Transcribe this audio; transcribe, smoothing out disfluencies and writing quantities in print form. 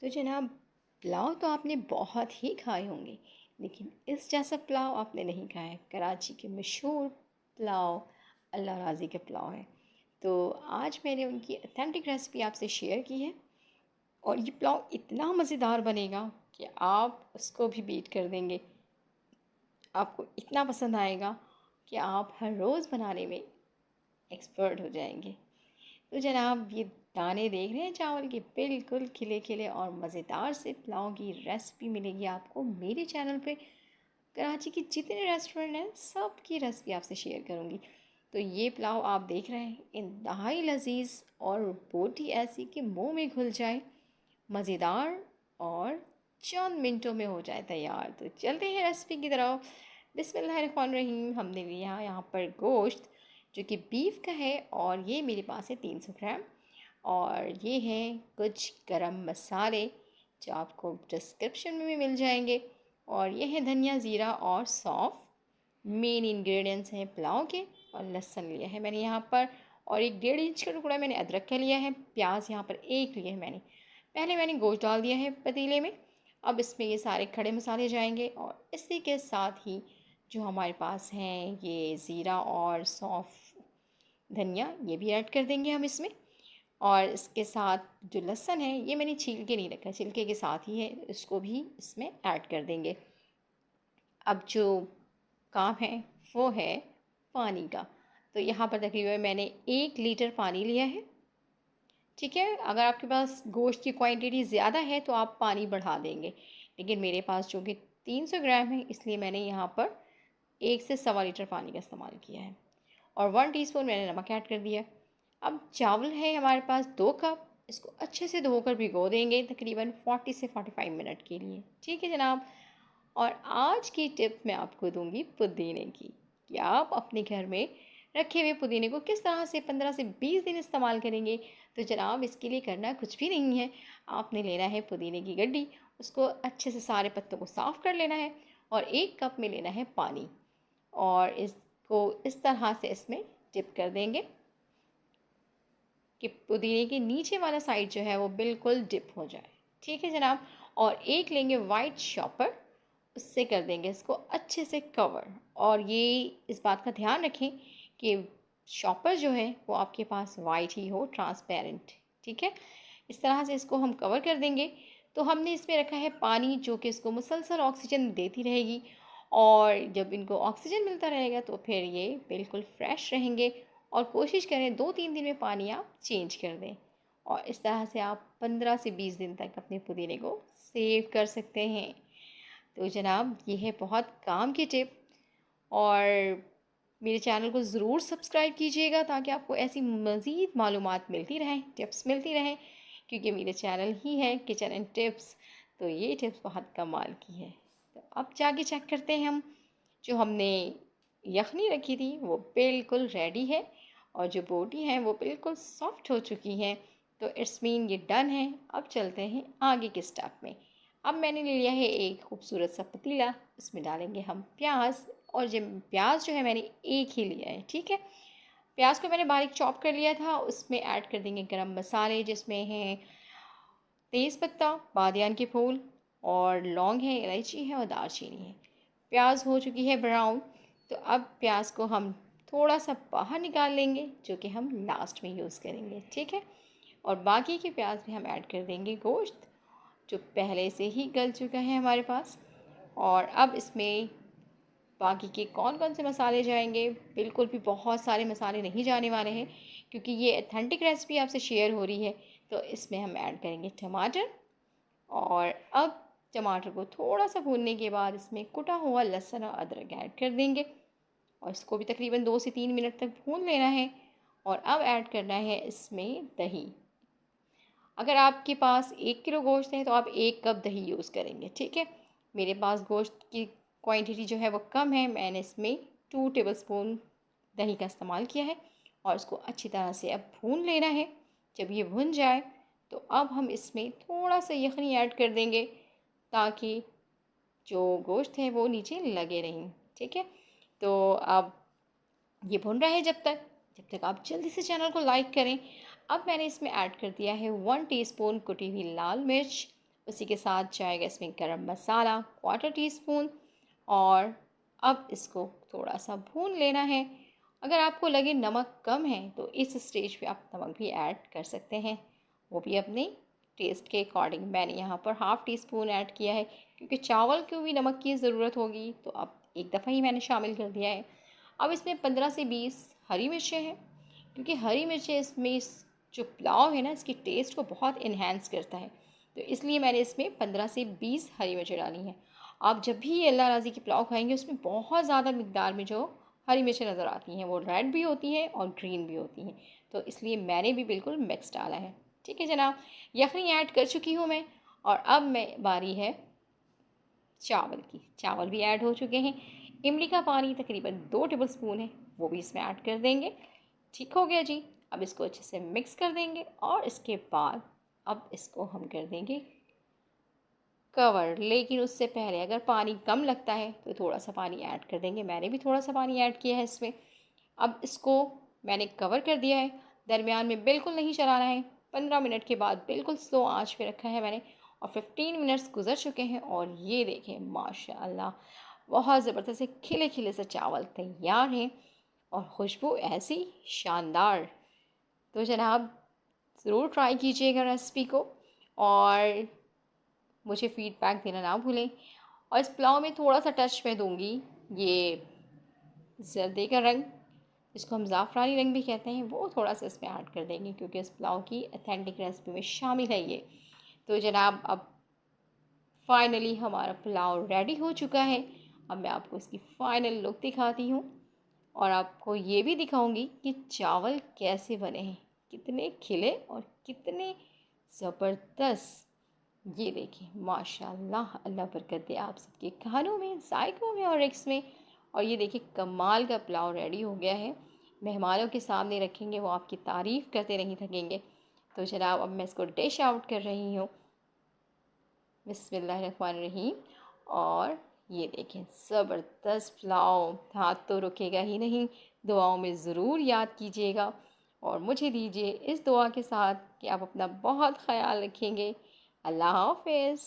तो जनाब, पुलाव तो आपने बहुत ही खाए होंगे, लेकिन इस जैसा पुलाव आपने नहीं खाया है। कराची के मशहूर पुलाव अल्लाह राज़ी के पुलाव है। तो आज मैंने उनकी ऑथेंटिक रेसिपी आपसे शेयर की है और ये पुलाव इतना मज़ेदार बनेगा कि आप उसको भी बीट कर देंगे। आपको इतना पसंद आएगा कि आप हर रोज़ बनाने में एक्सपर्ट हो जाएंगे। तो जनाब, ये दाने देख रहे हैं चावल के, बिल्कुल खिले खिले और मज़ेदार से पुलाव की रेसिपी मिलेगी आपको मेरे चैनल पे। कराची के जितने रेस्टोरेंट हैं सब की रेसिपी आपसे शेयर करूँगी। तो ये पुलाव आप देख रहे हैं, इंतहाई लजीज और बोटी ऐसी कि मुंह में घुल जाए, मज़ेदार और चंद मिनटों में हो जाए तैयार। तो चलते हैं रेसिपी की तरफ। बिस्मिल्लाहिर्रहमानिर्रहीम। हमने लिया यहाँ पर गोश्त जो कि बीफ का है और ये मेरे पास है 300 ग्राम। और ये हैं कुछ गरम मसाले जो आपको डिस्क्रिप्शन में भी मिल जाएंगे। और ये है धनिया, ज़ीरा और सौंफ, मेन इंग्रेडिएंट्स हैं पुलाव के। और लहसुन लिया है मैंने यहाँ पर, और एक 1.5 इंच का टुकड़ा मैंने अदरक का लिया है। प्याज यहाँ पर एक लिया है मैंने। पहले मैंने गोश्त डाल दिया है पतीले में। अब इसमें ये सारे खड़े मसाले जाएंगे और इसी के साथ ही जो हमारे पास हैं ये ज़ीरा और सौंफ, धनिया, ये भी ऐड कर देंगे हम इसमें। और इसके साथ जो लहसुन है ये मैंने छील के नहीं रखा, छिलके के साथ ही है, इसको भी इसमें ऐड कर देंगे। अब जो काम है वो है पानी का। तो यहाँ पर तकरीबन मैंने 1 लीटर पानी लिया है। ठीक है, अगर आपके पास गोश्त की क्वांटिटी ज़्यादा है तो आप पानी बढ़ा देंगे, लेकिन मेरे पास जो कि 300 ग्राम है इसलिए मैंने यहाँ पर 1 से 1.25 लीटर पानी का इस्तेमाल किया है। और 1 टीस्पून मैंने नमक ऐड कर दिया। अब चावल है हमारे पास 2 कप, इसको अच्छे से धोकर भिगो देंगे तकरीबन 40 से 45 मिनट के लिए। ठीक है जनाब। और आज की टिप मैं आपको दूंगी पुदीने की, कि आप अपने घर में रखे हुए पुदीने को किस तरह से 15 से 20 दिन इस्तेमाल करेंगे। तो जनाब, इसके लिए करना कुछ भी नहीं है। आपने लेना है पुदीने की गड्डी, उसको अच्छे से सारे पत्तों को साफ़ कर लेना है और 1 कप में लेना है पानी। और इसको इस तरह से इसमें डिप कर देंगे कि पुदीने के नीचे वाला साइड जो है वो बिल्कुल डिप हो जाए। ठीक है जनाब। और एक लेंगे वाइट शॉपर, उससे कर देंगे इसको अच्छे से कवर। और ये इस बात का ध्यान रखें कि शॉपर जो है वो आपके पास वाइट ही हो, ट्रांसपेरेंट। ठीक है, इस तरह से इसको हम कवर कर देंगे। तो हमने इसमें रखा है पानी जो कि इसको मुसलसल ऑक्सीजन देती रहेगी, और जब इनको ऑक्सीजन मिलता रहेगा तो फिर ये बिल्कुल फ्रेश रहेंगे। और कोशिश करें 2-3 दिन में पानी आप चेंज कर दें। और इस तरह से आप 15 से 20 दिन तक अपने पुदीने को सेव कर सकते हैं। तो जनाब, ये है बहुत काम की टिप। और मेरे चैनल को ज़रूर सब्सक्राइब कीजिएगा ताकि आपको ऐसी मज़ीद मालूमात मिलती रहें, टिप्स मिलती रहें, क्योंकि मेरे चैनल ही है किचन एंड टिप्स। तो ये टिप्स बहुत कमाल की है। तो अब जाके चेक करते हैं हम। जो हमने यखनी रखी थी वो बिल्कुल रेडी है और जो बोटी हैं वो बिल्कुल सॉफ्ट हो चुकी हैं। तो इट्स मीन ये डन है। अब चलते हैं आगे के स्टेप में। अब मैंने ले लिया है एक खूबसूरत सा पतीला, उसमें डालेंगे हम प्याज। और जब प्याज जो है मैंने एक ही लिया है। ठीक है, प्याज को मैंने बारीक चॉप कर लिया था। उसमें ऐड कर देंगे गरम मसाले, जिसमें हैं तेज़पत्ता, बादियान के फूल और लौंग है, इलायची है और दालचीनी है। प्याज हो चुकी है ब्राउन। तो अब प्याज को हम थोड़ा सा बाहर निकाल लेंगे, जो कि हम लास्ट में यूज़ करेंगे। ठीक है, और बाकी के प्याज में हम ऐड कर देंगे गोश्त जो पहले से ही गल चुका है हमारे पास। और अब इसमें बाकी के कौन कौन से मसाले जाएंगे, बिल्कुल भी बहुत सारे मसाले नहीं जाने वाले हैं, क्योंकि ये अथेंटिक रेसिपी आपसे शेयर हो रही है। तो इसमें हम ऐड करेंगे टमाटर। और अब टमाटर को थोड़ा सा भूनने के बाद इसमें कुटा हुआ लहसुन और अदरक ऐड कर देंगे और इसको भी तकरीबन 2 से 3 मिनट तक भून लेना है। और अब ऐड करना है इसमें दही। अगर आपके पास 1 किलो गोश्त है तो आप 1 कप दही यूज़ करेंगे। ठीक है, मेरे पास गोश्त की क्वांटिटी जो है वो कम है, मैंने इसमें 2 टेबलस्पून दही का इस्तेमाल किया है। और इसको अच्छी तरह से अब भून लेना है। जब ये भुन जाए तो अब हम इसमें थोड़ा सा यखनी ऐड कर देंगे ताकि जो गोश्त है वो नीचे लगे नहीं। ठीक है, तो अब ये भुन रहा है जब तक आप जल्दी से चैनल को लाइक करें। अब मैंने इसमें ऐड कर दिया है 1 टीस्पून कुटी हुई लाल मिर्च उसी के साथ जाएगा इसमें गरम मसाला 1/4 टीस्पून। और अब इसको थोड़ा सा भून लेना है। अगर आपको लगे नमक कम है तो इस स्टेज पे आप नमक भी ऐड कर सकते हैं, वो भी अपने टेस्ट के अकॉर्डिंग। मैंने यहाँ पर 1/2 टीस्पून ऐड किया है क्योंकि चावल को भी नमक की ज़रूरत होगी, तो अब एक दफ़ा ही मैंने शामिल कर दिया है। अब इसमें 15 से 20 हरी मिर्चें हैं, क्योंकि हरी मिर्चें इसमें जो पुलाव है ना इसकी टेस्ट को बहुत इन्हेंस करता है, तो इसलिए मैंने इसमें 15 से 20 हरी मिर्चें डाली हैं। आप जब भी ये अल्लाह राज़ी की पुलाव खाएंगे उसमें बहुत ज़्यादा मिकदार में जो हरी मिर्चें नज़र आती हैं वो रेड भी होती हैं और ग्रीन भी होती हैं, तो इसलिए मैंने भी बिल्कुल मिक्स डाला है। ठीक है जनाब, यखनी ऐड कर चुकी हूँ मैं। और अब मैं बारी है चावल की। चावल भी ऐड हो चुके हैं। इमली का पानी तकरीबन 2 टेबल स्पून है, वो भी इसमें ऐड कर देंगे। ठीक हो गया जी। अब इसको अच्छे से मिक्स कर देंगे और इसके बाद अब इसको हम कर देंगे कवर। लेकिन उससे पहले अगर पानी कम लगता है तो थोड़ा सा पानी ऐड कर देंगे। मैंने भी थोड़ा सा पानी ऐड किया है इसमें। अब इसको मैंने कवर कर दिया है, दरमियान में बिल्कुल नहीं चलाना है। 15 मिनट के बाद बिल्कुल स्लो आंच पे रखा है मैंने, और 15 मिनट्स गुजर चुके हैं और ये देखें माशाल्लाह बहुत ज़बरदस्त से खिले खिले से चावल तैयार हैं और खुशबू ऐसी शानदार। तो जनाब ज़रूर ट्राई कीजिएगा रेसिपी को और मुझे फ़ीडबैक देना ना भूलें। और इस पुलाव में थोड़ा सा टच मैं दूंगी ये जर्दे का रंग, जिसको हम ज़ाफ़रानी रंग भी कहते हैं, वो थोड़ा सा इसमें ऐड कर देंगे क्योंकि इस पुलाव की अथेंटिक रेसिपी में शामिल है ये। तो जनाब अब फाइनली हमारा पुलाव रेडी हो चुका है। अब मैं आपको इसकी फ़ाइनल लुक दिखाती हूँ और आपको ये भी दिखाऊंगी कि चावल कैसे बने हैं, कितने खिले और कितने ज़बरदस्त। ये देखिए माशाल्लाह, अल्लाह बरकत दे आप सबके खानों में, जायकों में और रिक्स में। और ये देखिए कमाल का पुलाव रेडी हो गया है। मेहमानों के सामने रखेंगे वो आपकी तारीफ़ करते नहीं थकेंगे। तो जनाब अब मैं इसको डिश आउट कर रही हूँ। बिस्मिल्लाहिर्रहमानिर्रहीम। और ये देखें ज़बरदस्त पुलाव, हाथ तो रुकेगा ही नहीं। दुआओं में ज़रूर याद कीजिएगा और मुझे दीजिए इस दुआ के साथ कि आप अपना बहुत ख्याल रखेंगे। अल्लाह हाफ़िज़।